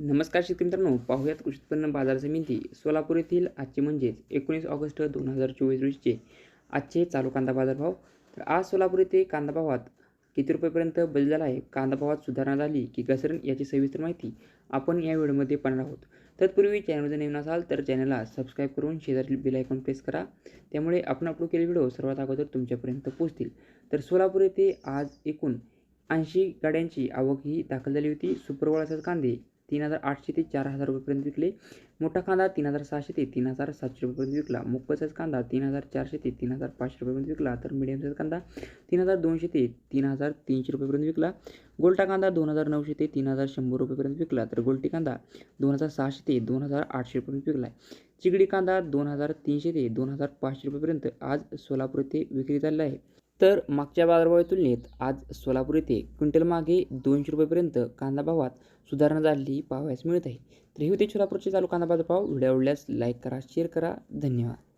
नमस्कार शेतकरी मित्रांनो, पाहूयात कृषी उत्पन्न बाजार समिती सोलापूर येथील आजचे म्हणजेच 19 ऑगस्ट 2024 रोजीचे आजचे चालू कांदा बाजार भाव. तर आज सोलापूर येथे कांदा भावात किती रुपयेपर्यंत बदल झाला आहे, कांदा भावात सुधारणा झाली की घसरण याची सविस्तर माहिती आपण या व्हिडिओमध्ये पाहणार आहोत. तत्पूर्वी चॅनलमध्ये नवीन असाल तर चॅनलला सबस्क्राईब करून शेजारील बेल आयकॉन प्रेस करा. त्यामुळे आपण अपलोड केलेले व्हिडिओ सर्वात अगोदर तुमच्यापर्यंत पोहोचतील. तर सोलापूर येथे आज एकूण 80 गाड्यांची आवक ही दाखल झाली होती. सुपरवाळाचे कांदे 3,800 ते 4,000 रुपयेपर्यंत विकले. मोठा कांदा 3,600 ते 3,700 रुपयेपर्यंत विकला. मुख्य साईज कांदा 3,400 ते 3,500 रुपयेपर्यंत विकला. तर मीडियम साईज कांदा 3,200 ते 3,300 रुपयेपर्यंत विकला. गोल्टा कांदा 2,900 ते 3,100 रुपयेपर्यंत विकला. तर गोल्टी कांदा 2,600 ते 2,800 रुपयेपर्यंत विकला. चिगडी कांदा 2,300 ते 2,500 रुपयेपर्यंत आज सोलापूर येथे विक्री झालेला आहे. तर मागच्या बाजारभावा तुलनेत आज सोलापूर येथे क्विंटल मागे 200 रुपयेपर्यंत कांदा भावात सुधारणा झालेली पाहावयास मिळत आहे. तर ही होती सोलापूरचे चालू कांदा बाजार भाव. व्हिडिओ आवडल्यास लाईक करा, शेअर करा. धन्यवाद.